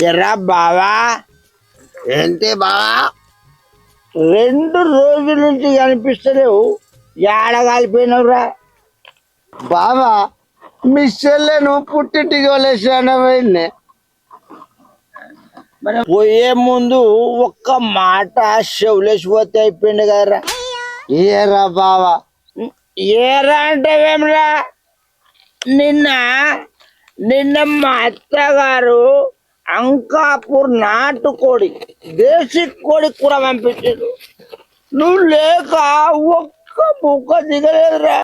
ఎర్రా బావా, ఏంటి బావా? 2 రోజుల నుంచి కనిపిస్తలేవు, ఏడ కాలిపోయినవురా? బావా మీ చెల్లెను పుట్టింటికి వలేసాన పోయింది. పోయే ముందు ఒక్క మాట చెవులేసిపోతే అయిపోయింది కదరా. ఏరా బావా? ఏరా అంటే ఏమిరా, నిన్న మా అత్తగారు అంకాపూర్ నాటుకోడి దేశీ కోడి కూర పంపించారు. నువ్వు లేక ఒక్క ముక్క దిగలేదురా.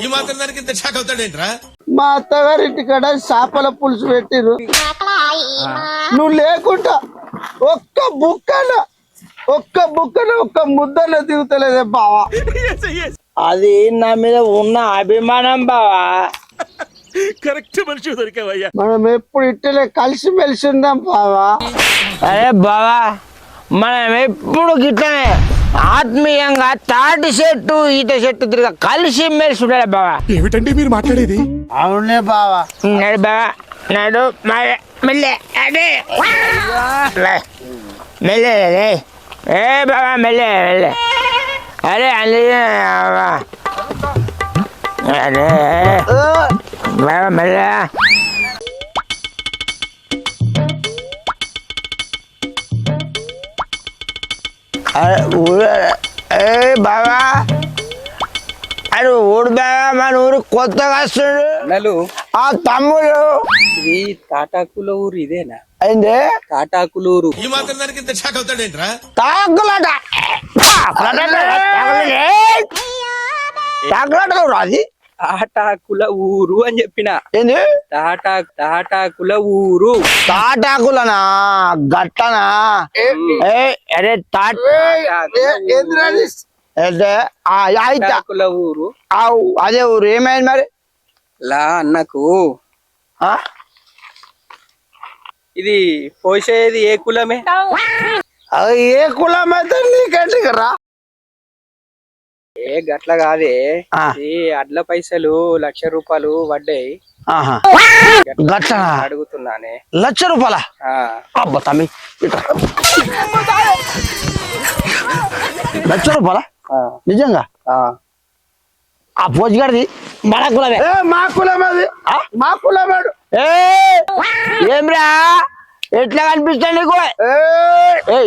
ఈ మాత్రం దానికి ఇంత షాక్ అవుతాడేంట్రా? మా అత్తగారి ఇంటికాడ చేపల పులుసు పెట్టిరు. నువ్వు లేకుండా ఒక్క బుక్కన ఒక్క ముద్దలో దిగుతలేదే బావా. అది నా మీద ఉన్న అభిమానం బావా. కరెక్ట్ మనిషి దొరికావయ్యా. మనం ఎప్పుడు ఇట్టలే కలిసి మెలిసి ఉందాం బావా. అరే బావా, మనం ఎప్పుడు గిట్లనే ఆత్మీయంగా తాటి చెట్టు ఈత చెట్టు తిరిగా కలిసి మెలిసి ఉండాలి బావా. ఏమిటండి మీరు మాట్లాడేది? అవునే బావా. నడు బావా, నడు మెల్లె. అదే మెల్లె, ఏ బావా మెల్లె. అరే అందుకే అరే బావా మెల్లె. బావా అరే ఊడు బావా, మన ఊరు కొత్తగా వస్తుడు. ఆ తమ్ముడు ఇది తాటాకులూరు ఇదేనా? అయింది తాటాకులూరు. ఈ మాత్రం దానికి ఇంత షాక్ అవుతాడేంట్రా? తాకులాట అది తాటాకుల ఊరు అని చెప్పిన. ఏంది తాటాకుల ఊరు. తాటాకులనా గట్టనా? అరే తాటాకుల ఊరు. అదే ఊరు. ఏమైంది మరి? లా అన్నకు ఇది పోసేది ఏ కులమే? ఏ కులం అయితే నీకంటే రా. ఏ గట్ల కాదే, ఈ అడ్ల పైసలు 1,00,000 రూపాయలు పడ్డాయి. గట్ల అడుగుతున్నానే. 1,00,000 రూపాయల? అబ్బా తమ్మి, 1,00,000 రూపాయల నిజంగా? ఆ పోజిగాడిది మన కులమే. మా కులం అది, మా కులమాడు. ఏమ్రా ఎట్లా కనిపిస్తాడు నీకు?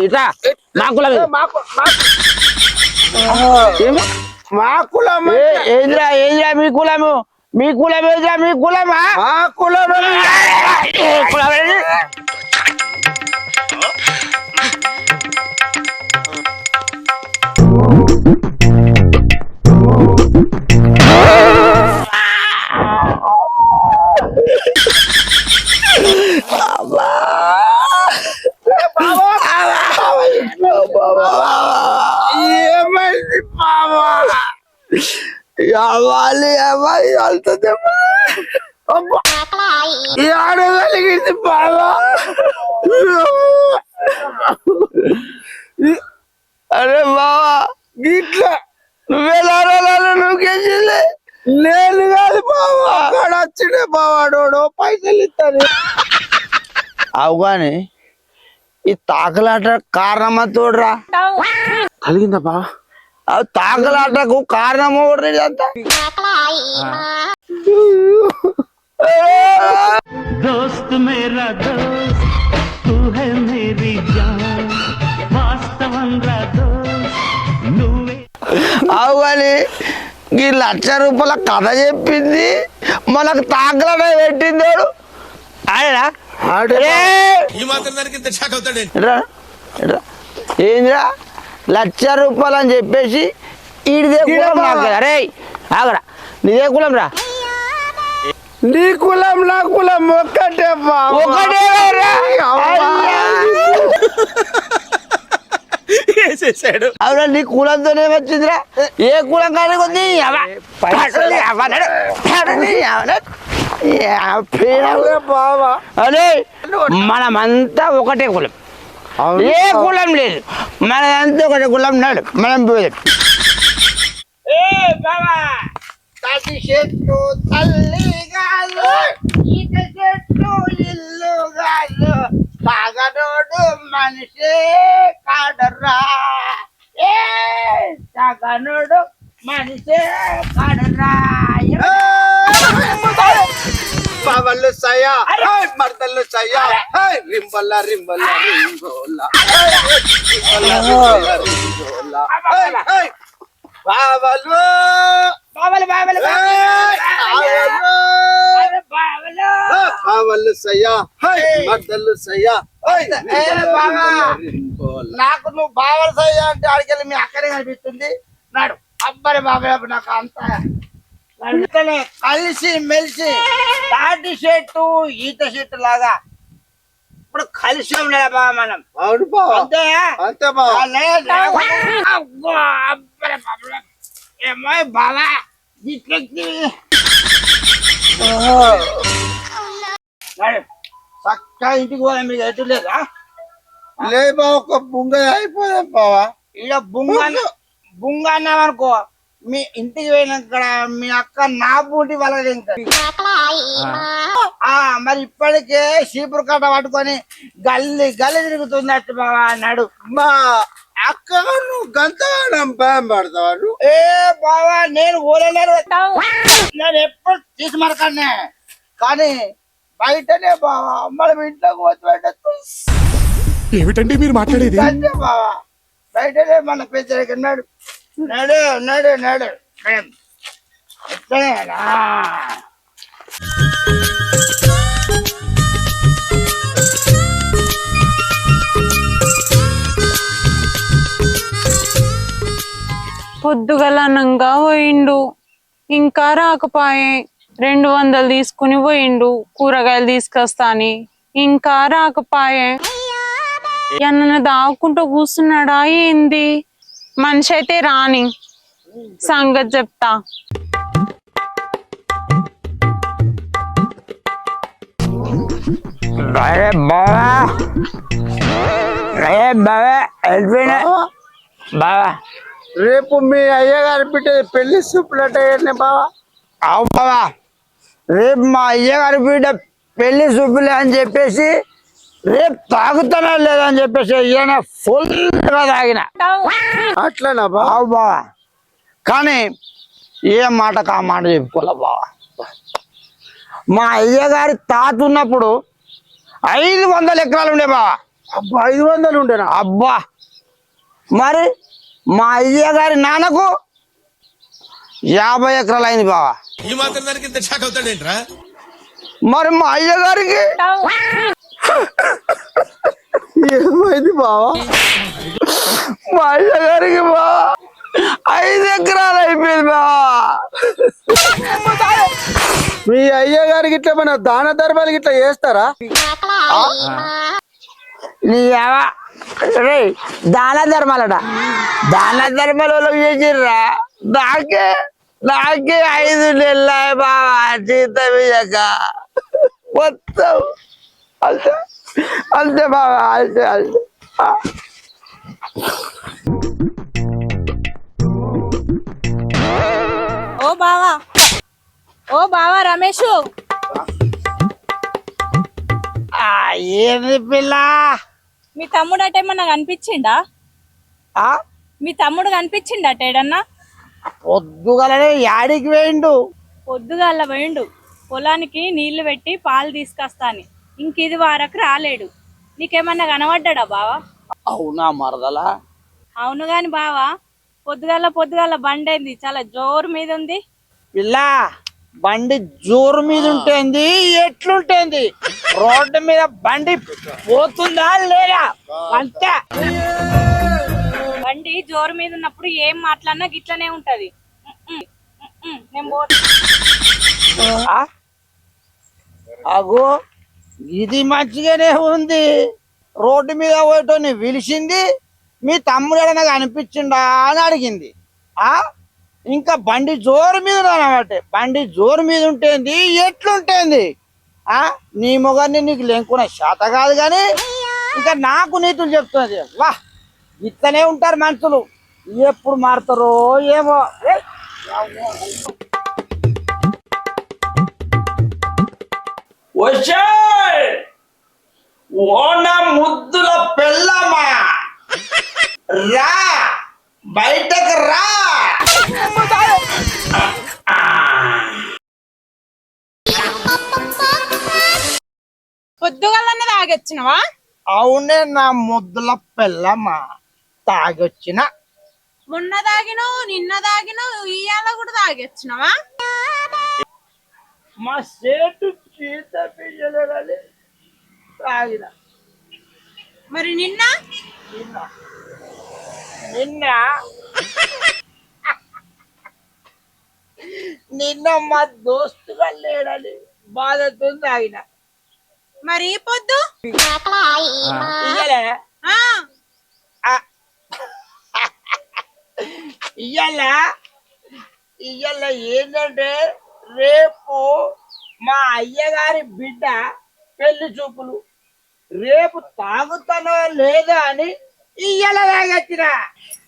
ఇట్లా మా కులమే. మా కులం ఏంద్రా మీ కులము? మీ కులం ఏదిరా? మీ కులమా? మా కులం. ఏమైంది బావా? అవ్వాలి వెళ్తుంది. ఆడగలిగింది బావా. అరే బావా గిట్లా నువ్వు గెలిచలే. నేను కాదు బావా, అక్కడ వచ్చిండే బావాడోడు పైసలు ఇస్తాను. అవు కానీ ఈ తాకలాట కారణమా తోడురా? కలిగిందా బావా? అవి తాకలాటకు కారణం ఇదంతా. दोस्त मेरा दोस्त तू है मेरी जान వాస్తవంగా దోస్త్ నువ్వే. అవు కానీ ఈ 1,00,000 రూపాయల కథ చెప్పింది మనకు తాకలాట పెట్టింది ఆయన. ఈ మాత్రం దానికి ఇంత షాక్ అవుతాడేంటి? ఏంద్రా 1,00,000 రూపాయలు అని చెప్పేసి ఈడిదే కులం. అరే ఆగరా, నీదే కులం రా. నీ కులం నా కులం ఒక్కటే బావా. ఒకటే వేసేసాడు. అవునా, నీ కులంతోనే వచ్చిందిరా. ఏ కులం కానీ ఉంది బావా. అరే మనమంతా ఒకటే కులం, ఏ కులం లేదు. మనదంతా ఒకటే కులం. నాడు మనం పోయేది. తాటి చెట్టు తల్లి గారు, ఈత చెట్టు ఇల్లు గారు. తాగనోడు మనిషి కాడరా ఏ తాగనోడు మనిషి కాడరా పవళ్ళు సయ్యా మర్దళ్ళు సయ్యా రింబల్ల రింబల్ల రింబోల బావలు బావలు బావలు బావలు సయ్యా మర్దళ్ళు సయ్యా నాకు నువ్వు బావలు సయ్యా అంటే ఆడికెళ్ళి మీ అక్కడే కనిపిస్తుంది నాడు అబ్బరి బాబాయ్ నాకు అంత కలిసి మెలిసి తాటి చెట్టు ఈత చెట్టు లాగా ఇప్పుడు కలిసి ఉండలే బాబా మనం అవును అంతే అంతే ఏమో బాబా చక్కగా ఇంటికి పోదా మీకు ఎటు లేదా లే బా ఒక బుంగ అయిపోదాం బావా ఇక బుంగ బుంగ అన్నామనుకో మీ ఇంటికి పోయినాక మీ అక్క నా బూటి వాళ్ళది ఇంకా మరి ఇప్పటికే చీపురు కట్ట పట్టుకొని గల్లి గల్లి తిరుగుతున్నట్టు బావా అన్నాడు మా అక్క నువ్వు గంతగానం భయం పడతావు ఏ బావా నేను ఊరలేరు నేను ఎప్పుడు తీసి మరకనే కానీ బయటనే బావా మనం ఇంట్లోకి వచ్చి ఏమిటండి మీరు మాట్లాడేది బావా బయటనే మన పెద్దన్నాడు నడు నడు నడు ఎట్లనేనా పొద్దుగలనంగా పోయిండు ఇంకా రాకపాయే 200 తీసుకుని పోయిండు కూరగాయలు తీసుకొస్తాని ఇంకా రాకపాయే ఎన్న దాక్కుంటూ కూర్చున్నాడా ఏంది మనిషి అయితే రాని సంగతి చెప్తా బావా రేపు మీ అయ్యగారి బిడ్డ పెళ్లి సూపులట బావా అవు బావా రేపు మా అయ్యగారి బిడ్డ పెళ్లి చూపులే అని చెప్పేసి రేపు తాగుతానా లేదని చెప్పేసి ఈయన ఫుల్గా తాగిన అట్లనా అవు బావా కానీ ఏ మాటకు ఆ మాట చెప్పుకోలే బావా మా అయ్యగారి తాత ఉన్నప్పుడు 500 ఎకరాలు ఉండే బావా అబ్బా 500 ఉండేనా అబ్బా మరి మా అయ్యగారి నాన్నకు 50 ఎకరాలు అయింది బావా ఈ మాత్రం దానికి ఇంత షాక్ అవుతాడేంట్రా మరి మా అయ్యగారికి ఏమైంది బావా మా అయ్యగారికి బావా 5 ఎకరాలు అయిపోయింది బావా మీ అయ్యగారికి ఇట్లా మన దాన ధర్మాలకి ఇట్లా చేస్తారా నీ రే దాన ధర్మాలట దాన ధర్మాలు చేసిర్రా నాకే 5 నెలలు బావా జీతం ఇయ్యక మొత్తం అంతే అంతే బావా అంతే అంతే ఓ బావా రమేష్ ఏంది పిల్ల మీ తమ్ముడు అట ఏమన్నా కనిపించిండా మీ తమ్ముడు కనిపించిండట ఏడన్నా పొద్దుగలనే యాడికి వేయండు పొద్దుగాల పోయిండు పొలానికి నీళ్లు పెట్టి పాలు తీసుకొస్తాని ఇంకిది వారకు రాలేడు నీకేమన్నా కనబడ్డా బావా అవునా మరదలా అవును గాని బావా పొద్దుగాల బండైంది చాలా జోరు మీద ఉంది పిల్ల బండి జోరు మీద ఉంటుంది ఎట్లుంటుంది రోడ్డు మీద బండి పోతుందా లేదా అంతే బండి జోరు మీద ఉన్నప్పుడు ఏం మాట్లాడినా గిట్లనే ఉంటది నేను అగో ఇది మంచిగానే ఉంది రోడ్డు మీద పోయేటోని పిలిచింది మీ తమ్ముడు ఏదైనా కనిపించిండా అని అడిగింది ఇంకా బండి జోరు మీద అనమాట బండి జోరు మీద ఉంటుంది ఎట్లుంటుంది నీ మొగాన్ని నీకు లేకున్న శాత కాదు కానీ ఇంకా నాకు నీతులు చెప్తున్నది వా ఇట్లనే ఉంటారు మనుషులు ఎప్పుడు మారుతారో ఏమో ఓ నా ముద్దుల పెళ్ళమా రా బయటకు రా. పొద్దుగలనే తాగొచ్చినవా? అవునే నా ముద్దుల పెళ్ళమ్మా, తాగొచ్చిన. మొన్న తాగినావు, నిన్న తాగినావు, ఇయ్యాల కూడా తాగొచ్చినవా? మా సేటు చీత పిల్లలని తాగిన. మరి నిన్న నిన్న నిన్న మా దోస్తుగా లేడని బాధతో తాగిన. మరి ఈ పొద్దు ఇయ్యలే ఆ, ఇయ్యాల ఇయ్యాల ఏంటంటే రేపు మా అయ్యగారి బిడ్డ పెళ్లి చూపులు. రేపు తాగుతానో లేదా అని ఇయ్యాల తాగొచ్చిన.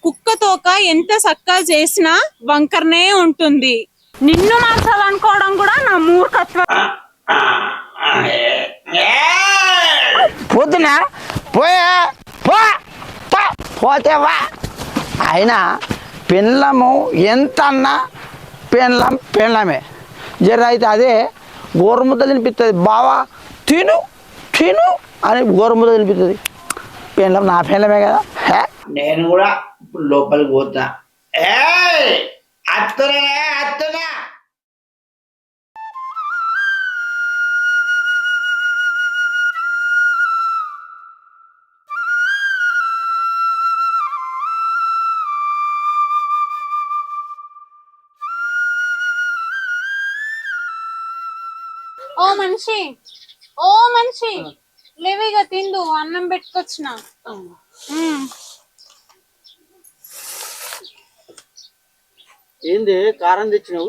కుక్క తోక ఎంత చక్కగా చేసినా వంకరనే ఉంటుంది. నిన్ను మార్చాలనుకోవడం కూడా నా మూర్ఖత్వం. పొద్దున పోయా పోతేవా అయినా పెళ్ళము ఎంత అన్నా పెళ్ళమే జర అయితే అదే గోరుముద్ద తినిపిస్తుంది. బావా తిను తిను అని గోరుముద్ద తినిపిస్తుంది. పెళ్ళం నా పెళ్ళమే కదా. నేను కూడా ఇప్పుడు లోపలికి పోతా. అత్తనే అత్తనా ఓ మనిషి లేవిగా తిందు, అన్నం పెట్టుకొచ్చిన. ఏంది కారం తెచ్చినావు?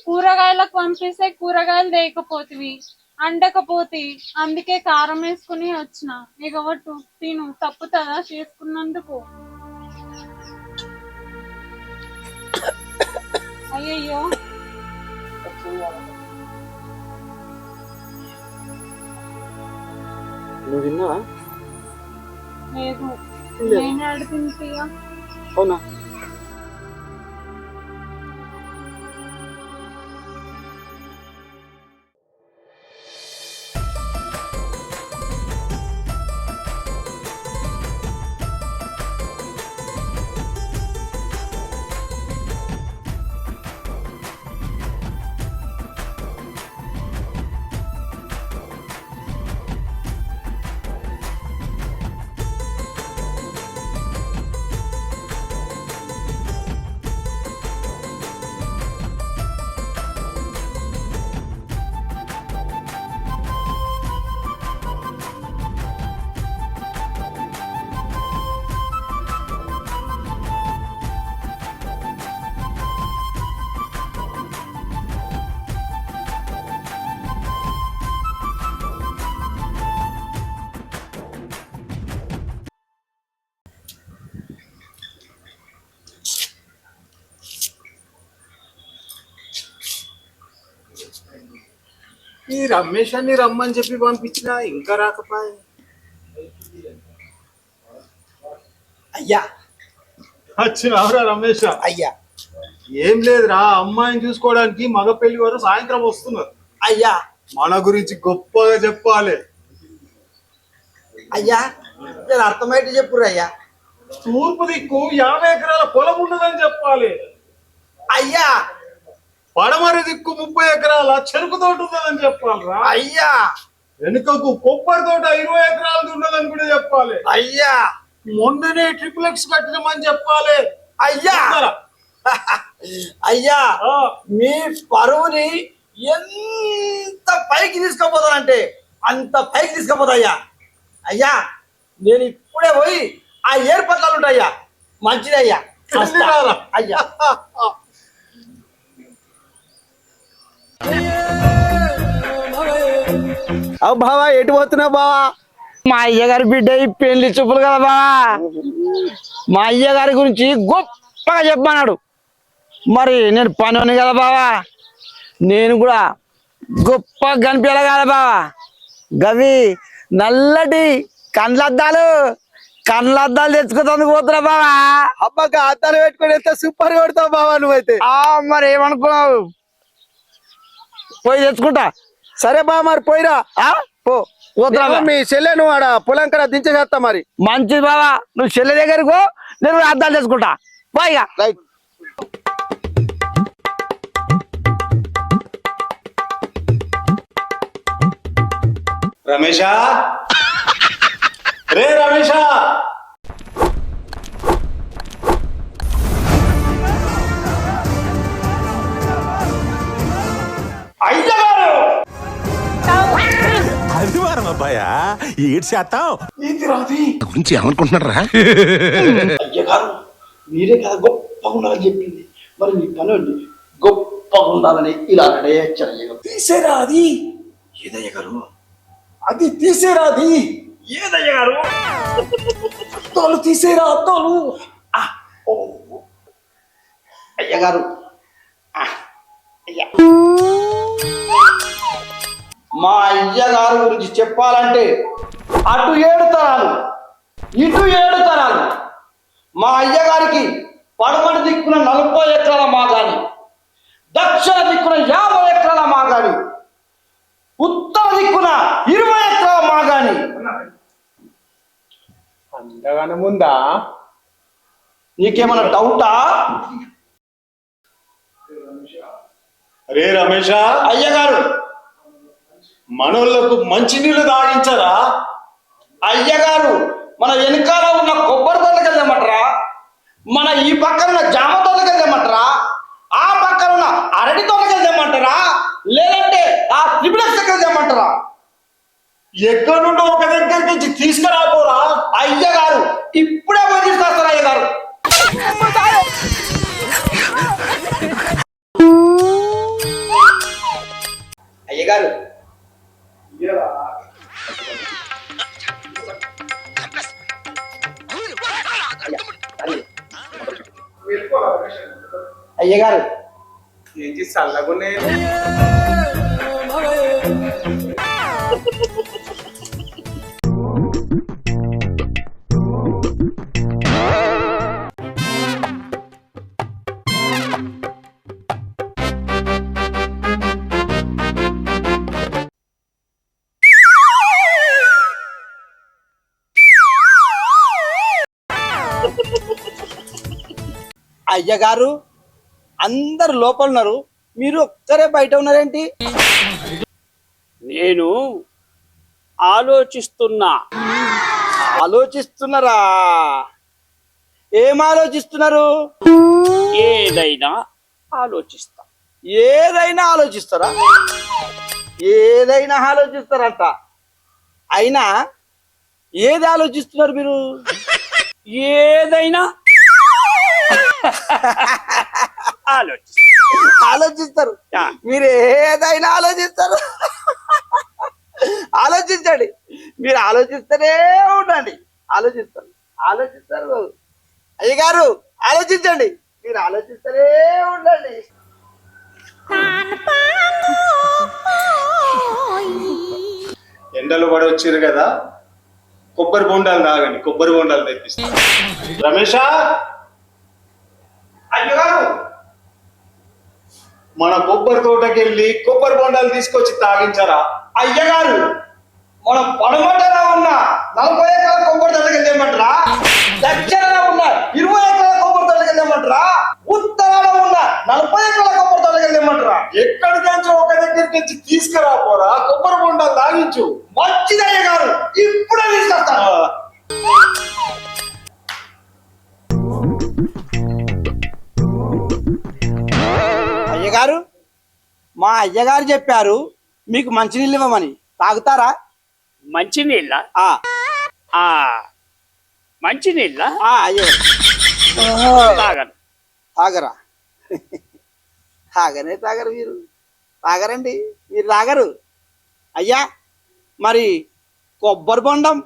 కూరగాయలకు పంపిస్తే కూరగాయలు తేకపోతివి, అండకపోతే అందుకే కారం వేసుకుని వచ్చిన. ఇక ఒట్టు తిను, తప్పుతుందా చేసుకున్నందుకు? అయ్యయ్యో నువ్వు తిన్నావా? లేదు, నేను అడుగుతుంటా. అవునా? ఈ రమేష్ అని రమ్మని చెప్పి పంపించినా ఇంకా రాకపోయా. అయ్యా వచ్చినవరా రమేష్? అయ్యా ఏం లేదురా, అమ్మాయిని చూసుకోవడానికి మగ పెళ్లి వారు సాయంత్రం వస్తున్నారు. అయ్యా మన గురించి గొప్పగా చెప్పాలి. అయ్యా నేను అర్థమైతే చెప్పురు అయ్యా. తూర్పు దిక్కు 50 ఎకరాల పొలం ఉన్నదని చెప్పాలి. అయ్యా పడమరి దిక్కు 30 ఎకరాల చెరుకు తోట ఉన్నదని చెప్పాలిరా. అయ్యా వెనుకకు కొబ్బరి తోట 20 ఎకరాలది ఉన్నదని కూడా చెప్పాలి. అయ్యా మొన్ననే ట్రిపులెక్స్ కట్టినామని చెప్పాలి. అయ్యా అయ్యా ఆ, మీ పరువుని ఎంత పైకి తీసుకుపోతానంటే అంత పైకి తీసుకుపోతా అయ్యా. అయ్యా నేను ఇప్పుడే పోయి ఆ ఏర్పాట్లు ఉంటాయ్యా. మంచిదయ్యా. వెళ్ళిరారా. అయ్యా అవు బావా ఎటు పోతున్నావు బావా? మా అయ్యగారి బిడ్డ ఈ పెళ్లి చూపులు కదా బావా. మా అయ్యగారి గురించి గొప్పగా చెప్పన్నాడు. మరి నేను పని కదా బావా, నేను కూడా గొప్పగా కనిపించాలి కదా బావా. గవి నల్లటి కండ్లద్దాలు తెచ్చుకుంటాను పోతున్నా బావా. అబ్బగా అద్దాలు పెట్టుకొని ఎంత సూపర్ కొడతావు బావా నువ్వైతే. మరి ఏమనుకున్నావు? పోయి తెచ్చుకుంటా. సరే బావ మరి పోయిరా. పో పోతున్నా బా. మీ చెల్లె నువ్వు ఆడ పొలం కడ దించేసేస్తా మరి. మంచిది బావా, నువ్వు చెల్లె దగ్గరికి పో, నేను అద్దాలు తెచ్చుకుంటా. పోయిగా రైట్. రమేషా రే రమేషా అదివారం అబ్బాయా ఏడు శాతం గురించి ఏమనుకుంటున్నారా అయ్యగారు మీరే కదా గొప్పగా ఉండాలని చెప్పింది, మరి మీ పని అండి గొప్పగా ఉండాలని ఇలా నడేచ్చయ్య. తీసేరా అది ఏదయ్య గారు, అది తీసేరా అది ఏదయ్య గారు, అద్దాలు తీసేరా అద్దాలు. అయ్యగారు మా అయ్యగారు గురించి చెప్పాలంటే అటు 7 తరాలు ఇటు 7 తరాలు. మా అయ్యగారికి పడమటి దిక్కున 40 ఎకరాల మాగాని, దక్షిణ దిక్కున 50 ఎకరాల మాగాని, ఉత్తర దిక్కున 20 ఎకరాల మాగాని. అంతగానే ముందా? నీకేమన్నా డౌటా? రే రమేషా, అయ్యగారు మనోళ్ళకు మంచి నీళ్లు తాగించరా? అయ్యగారు మన వెనకాల ఉన్న కొబ్బరి తోటకి వెళ్ళమంటారా, మన ఈ పక్కన ఉన్న జామ తోటకి వెళ్ళమంటారా, ఆ పక్కన ఉన్న అరటి తోటకి వెళ్ళమంటారా, లేదంటే ఆ త్రిపులెక్స్ వెళ్ళమంటారా? ఎక్కడి నుండో ఒక దగ్గర నుంచి తీసుకురాపోరా. అయ్యగారు ఇప్పుడే పోయి తీసుకొస్తారు అయ్యగారు. అయ్యగారు అయ్యగారు ఏంటి చల్లగునే? అయ్యగారు అందరు లోపల ఉన్నారు, మీరు ఒక్కరే బయట ఉన్నారేంటి? నేను ఆలోచిస్తున్నారా? ఏం ఆలోచిస్తున్నారు? ఏదైనా ఆలోచిస్తా. ఏదైనా ఆలోచిస్తారా? ఏదైనా ఆలోచిస్తారంట. అయినా ఏది ఆలోచిస్తున్నారు మీరు? ఏదైనా ఆలోచిస్తారు. మీరు ఏదైనా ఆలోచిస్తారు. ఆలోచించండి, మీరు ఆలోచిస్తూనే ఉండండి. ఆలోచిస్తారు అయ్యగారు, ఆలోచించండి, మీరు ఆలోచిస్తూనే ఉండండి. ఎండలు పడి వచ్చారు కదా, కొబ్బరి బొండాలు తాగండి, కొబ్బరి బొండాలు తెప్పిస్తా. రమేషా, అయ్యగారు మన కొబ్బరి తోటకి వెళ్ళి కొబ్బరి బొండాలు తీసుకొచ్చి తాగించరా. అయ్యగారు మనం పడమటలో ఉన్న 40 ఎకరాల కొబ్బరి తోటకి వెళ్ళమంటారా, దక్షిణలో ఉన్న 20 ఎకరాల కొబ్బరి తోటకి వెళ్ళమంటారా, ఉత్తరాలో ఉన్న 40 ఎకరాల కొబ్బరి తోటకి వెళ్ళమంటారా? ఎక్కడికంచో ఒక దగ్గర నుంచి తీసుకురాపోరా, కొబ్బరి బొండాలు తాగించు. మంచిది అయ్యగారు, ఇప్పుడే తీసుకొస్తాను. అయ్యగారు మా అయ్యగారు చెప్పారు మీకు మంచినీళ్ళు ఇవ్వమని, తాగుతారా? మంచినీళ్ళ మంచినీళ్ళ అయ్యో తాగను. తాగరా? తాగరు, మీరు తాగరండి, మీరు తాగరు. అయ్యా మరి కొబ్బరి బోండం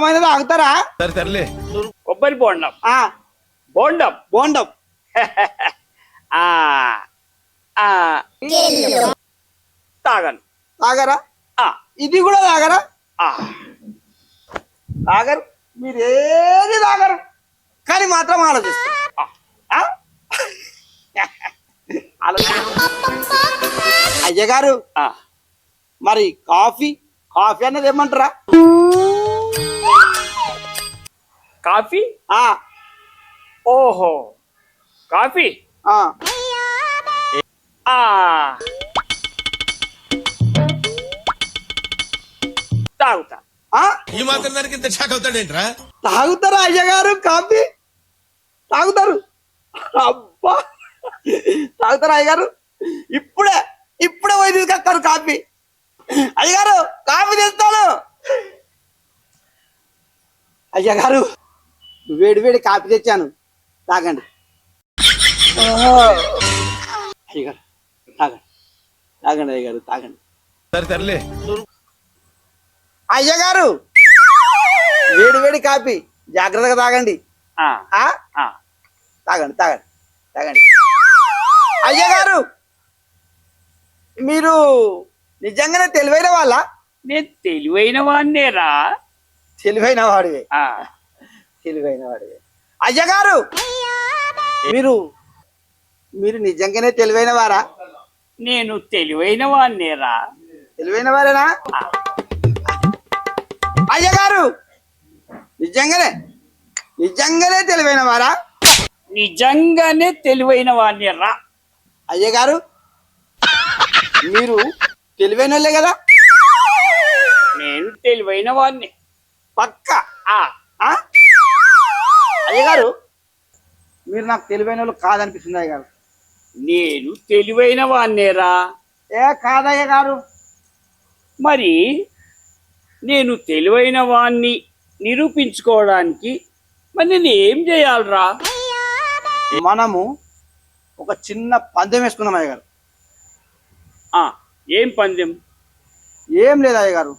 అనేది తాగుతారా? సరే సర్లే. కొబ్బరి బోండం బోండం తాగను. తాగరా? ఇది కూడా తాగరా? తాగరు, మీరు ఏది తాగరు, కానీ మాత్రం ఆలోచిస్తారు. అయ్యగారు మరి కాఫీ కాఫీ అన్నది ఏమంటారా? కాఫీ ఓహో కాఫీ తాగుతా. ఈ మాత్రం దానికి ఇంత షాక్ అవుతాడేంట్రా? తాగుతారా అయ్యగారు కాఫీ? తాగుతారు? అబ్బా, తాగుతారా అయ్యగారు? ఇప్పుడే ఇప్పుడే పోయి తీసుకొస్తారు కాఫీ. అయ్యగారు కాఫీ తెస్తాను. అయ్యగారు వేడి వేడి కాఫీ తెచ్చాను, తాగండి. అయ్యగారు తాగండి, తాగండి అయ్యగారు, తాగండి. సరే సర్లే. అయ్యగారు వేడి వేడి కాఫీ జాగ్రత్తగా తాగండి. తాగండి తాగండి తాగండి. అయ్యగారు మీరు నిజంగానే తెలివైన వాళ్ళ? నేను తెలివైన వాడినేరా. తెలివైన వాడివే, తెలివైన వాడివే. అయ్యగారు మీరు మీరు నిజంగానే తెలివైన వారా? నేను తెలివైన వాడినేరా. తెలివైన వారేనా? అయ్యగారు నిజంగానే నిజంగానే తెలివైన వారా? నిజంగానే తెలివైన వాడినేరా. అయ్యగారు మీరు తెలివైన వాళ్ళే కదా? నేను తెలివైన వాడిని పక్క. అయ్యగారు మీరు నాకు తెలివైన వాళ్ళు కాదనిపిస్తుంది అయ్యగారు. నేను తెలివైన వాడినేరా. కాదయ్య గారు. మరి నేను తెలివైన వాణ్ణి నిరూపించుకోవడానికి మరి నేను ఏం చేయాలరా? మనము ఒక చిన్న పందెం వేసుకున్నాం అయ్య గారు. ఏం పందెం? ఏం లేదు అయ్య గారు,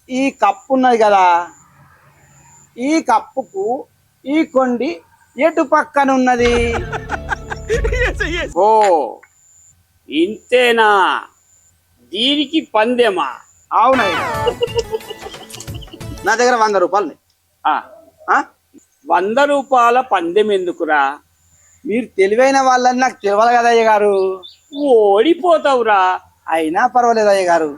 ఈ కప్పు ఉన్నది కదా, ఈ కప్పుకు ఈ కొండి ఎటు పక్కన ఉన్నది? ఓ ఇంతేనా? దీనికి పందెమా? అవునయ్య, నా దగ్గర 100 రూపాయలు. 100 రూపాయల పందెం ఎందుకురా? మీరు తెలివైన వాళ్ళని నాకు తెలియాలి కదా అయ్య గారు. ఓడిపోతావురా. అయినా పర్వాలేదు అయ్య గారు.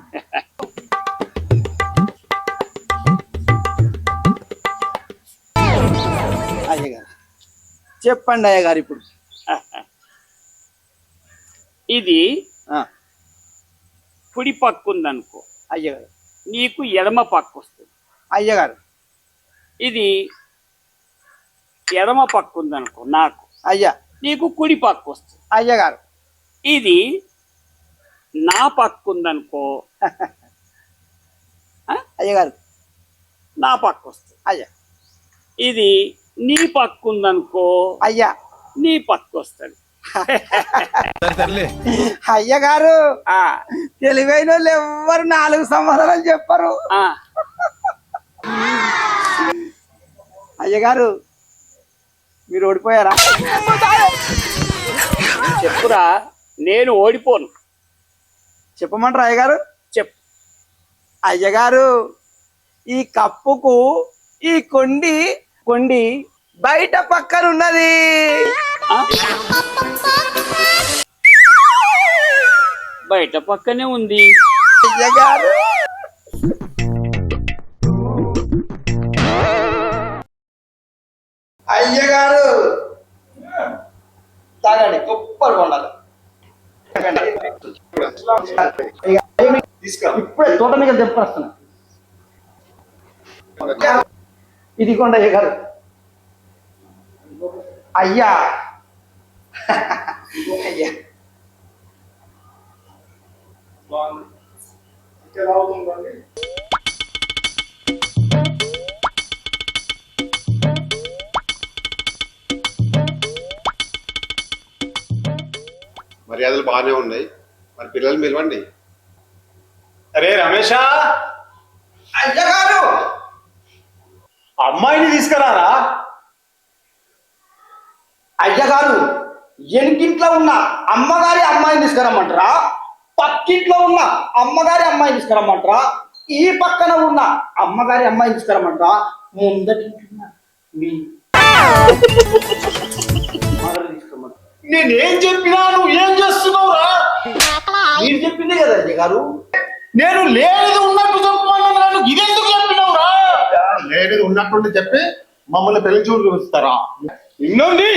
అయ్య గారు చెప్పండి అయ్య గారు. ఇప్పుడు ఇది కుడి పక్కు ఉందనుకో అయ్యగారు, నీకు ఎడమ పక్కు వస్తుంది. అయ్యగారు ఇది ఎడమ పక్కు ఉందనుకో నాకు, అయ్యా నీకు కుడి పక్కు వస్తుంది. అయ్యగారు ఇది నా పక్కు ఉందనుకో అయ్యగారు నా పక్కు వస్తుంది. అయ్యా ఇది నీ పక్కు ఉందనుకో అయ్యా నీ పక్కు వస్తుంది. సరే సర్లే. అయ్యగారు తెలివైన వాళ్ళు ఎవ్వరు 4 సమాధానాలు చెప్పరు. అయ్యగారు మీరు ఓడిపోయారా? చెప్పురా. నేను ఓడిపోను. చెప్పమంటారా అయ్యగారు? చెప్పు. అయ్యగారు ఈ కప్పుకు ఈ కొండి బయట పక్కన ఉన్నది. బయట పక్కనే ఉంది. అయ్యగారు అయ్యగారు తాగండి, గొప్పగా ఉండాలి. ఇప్పుడే తోట మీద తెప్పుకొస్తున్నా. ఇదిగోండి అయ్యగారు. అయ్యా అయ్యా మర్యాదలు బాగానే ఉన్నాయి, మరి పిల్లలు పిలవండి. అరే రమేషా, అయ్యగారు అమ్మాయిని తీసుకురారా. అయ్యగారు ఎనికింట్లో ఉన్న అమ్మగారి అమ్మాయిని తీసుకురమ్మంటారా? పక్కింట్లో ఉన్న అమ్మగారి అమ్మాయిని తీసుకురమ్మంటారా? ఈ పక్కన ఉన్న అమ్మగారి అమ్మాయిని తీసుకురమ్మంట ముందటి మీ అమ్మగారిని తీసుకురమ్మంట. నేనేం చెప్పినా నువ్వు ఏం చేస్తున్నావురా? మీరు చెప్పింది కదా అజయ్ గారు. నేను లేనిది ఉన్నట్టు చెప్పమన్నాను, ఇదెందుకు చెప్పినావురా? లేనిది ఉన్నట్టుండి చెప్పి మమ్మల్ని పెళ్లి చూపుతారా? ఇన్నోండి